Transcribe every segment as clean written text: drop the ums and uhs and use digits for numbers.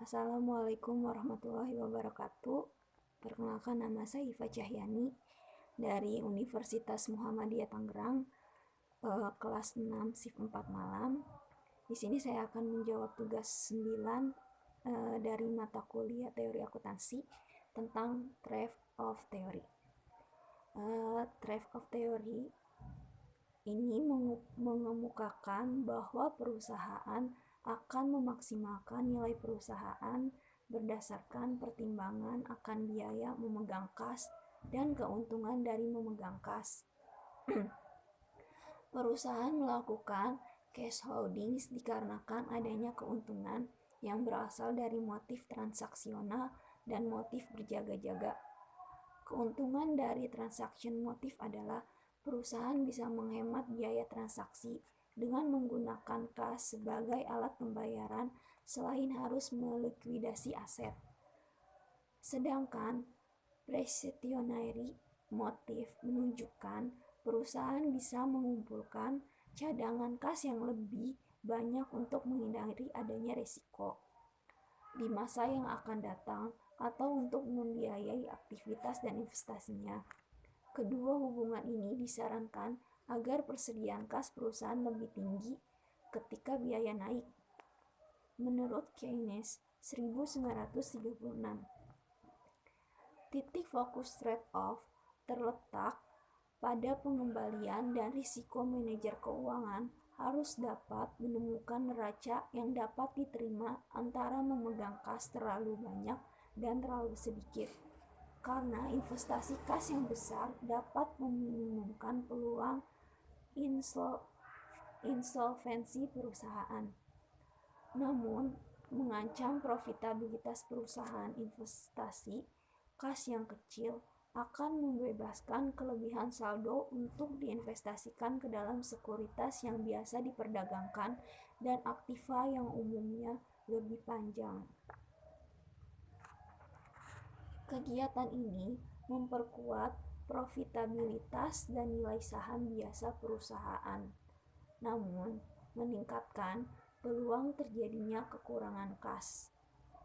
Assalamualaikum warahmatullahi wabarakatuh. Perkenalkan, nama saya Iva Cahyani dari Universitas Muhammadiyah Tangerang, kelas 6 shift 4 malam. Di sini saya akan menjawab tugas 9 dari mata kuliah teori akuntansi tentang Draft of Theory. Draft of Theory ini mengemukakan bahwa perusahaan akan memaksimalkan nilai perusahaan berdasarkan pertimbangan akan biaya memegang kas dan keuntungan dari memegang kas. Perusahaan melakukan cash holdings dikarenakan adanya keuntungan yang berasal dari motif transaksional dan motif berjaga-jaga. Keuntungan dari transaction motif adalah perusahaan bisa menghemat biaya transaksi dengan menggunakan kas sebagai alat pembayaran selain harus melikuidasi aset. Sedangkan precautionary motif menunjukkan perusahaan bisa mengumpulkan cadangan kas yang lebih banyak untuk menghindari adanya risiko di masa yang akan datang atau untuk membiayai aktivitas dan investasinya. Kedua hubungan ini disarankan agar persediaan kas perusahaan lebih tinggi ketika biaya naik. Menurut Keynes 1936, titik fokus trade-off terletak pada pengembalian dan risiko manajer keuangan harus dapat menemukan neraca yang dapat diterima antara memegang kas terlalu banyak dan terlalu sedikit. Karena investasi kas yang besar dapat meminimumkan peluang insolvensi perusahaan, namun mengancam profitabilitas perusahaan. Investasi kas yang kecil akan membebaskan kelebihan saldo untuk diinvestasikan ke dalam sekuritas yang biasa diperdagangkan dan aktiva yang umumnya lebih panjang. Kegiatan ini memperkuat profitabilitas dan nilai saham biasa perusahaan, namun meningkatkan peluang terjadinya kekurangan kas.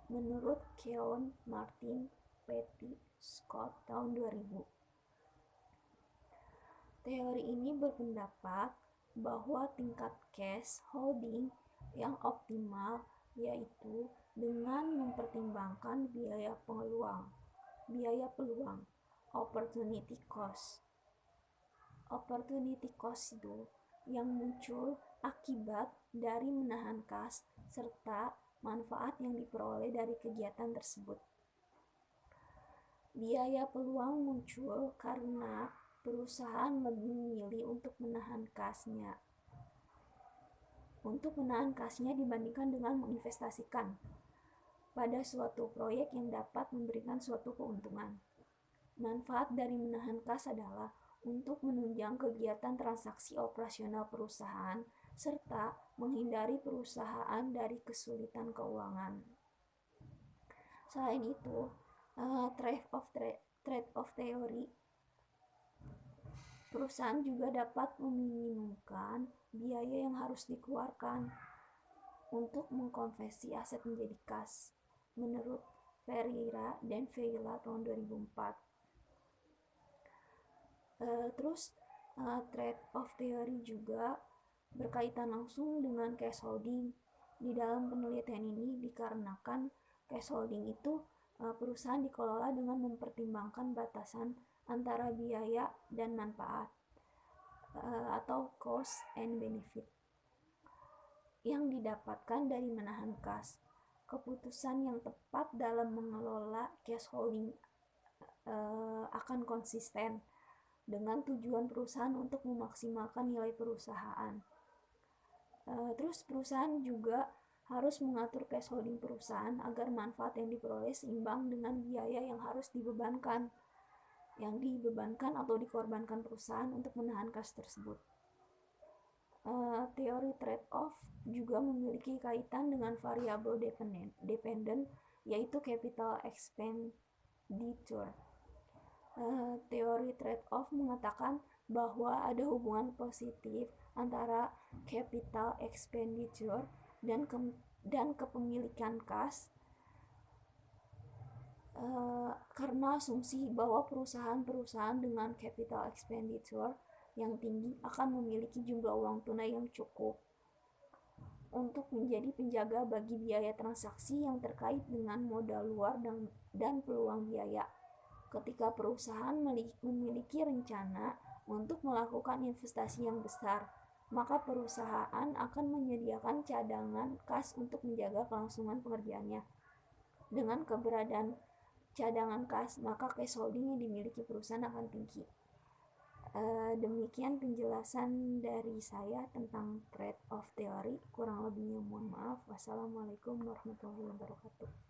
Menurut Keown, Martin, Petty, Scott tahun 2000. Teori ini berpendapat bahwa tingkat cash holding yang optimal yaitu dengan mempertimbangkan biaya peluang, opportunity cost. Opportunity cost itu yang muncul akibat dari menahan kas serta manfaat yang diperoleh dari kegiatan tersebut. Biaya peluang muncul karena perusahaan lebih memilih untuk menahan kasnya dibandingkan dengan menginvestasikan pada suatu proyek yang dapat memberikan suatu keuntungan. Manfaat dari menahan kas adalah untuk menunjang kegiatan transaksi operasional perusahaan serta menghindari perusahaan dari kesulitan keuangan. Selain itu, trade-off theory, perusahaan juga dapat meminimumkan biaya yang harus dikeluarkan untuk mengkonversi aset menjadi kas, menurut Ferreira dan Vela tahun 2004. Trade-off theory juga berkaitan langsung dengan cash holding. Di dalam penelitian ini dikarenakan cash holding itu perusahaan dikelola dengan mempertimbangkan batasan antara biaya dan manfaat atau cost and benefit yang didapatkan dari menahan kas. Keputusan yang tepat dalam mengelola cash holding akan konsisten dengan tujuan perusahaan untuk memaksimalkan nilai perusahaan. Terus perusahaan juga harus mengatur cash holding perusahaan agar manfaat yang diperoleh seimbang dengan biaya yang harus dibebankan atau dikorbankan perusahaan untuk menahan kas tersebut. Teori trade-off juga memiliki kaitan dengan variabel dependent, yaitu capital expenditure. Teori trade-off mengatakan bahwa ada hubungan positif antara capital expenditure dan kepemilikan kas karena asumsi bahwa perusahaan-perusahaan dengan capital expenditure yang tinggi akan memiliki jumlah uang tunai yang cukup untuk menjadi penjaga bagi biaya transaksi yang terkait dengan modal luar dan peluang biaya. Ketika perusahaan memiliki rencana untuk melakukan investasi yang besar, maka perusahaan akan menyediakan cadangan kas untuk menjaga kelangsungan pekerjaannya. Dengan keberadaan cadangan kas, maka cash holding yang dimiliki perusahaan akan tinggi. Demikian penjelasan dari saya tentang trade-off theory. Kurang lebihnya mohon maaf. Wassalamualaikum warahmatullahi wabarakatuh.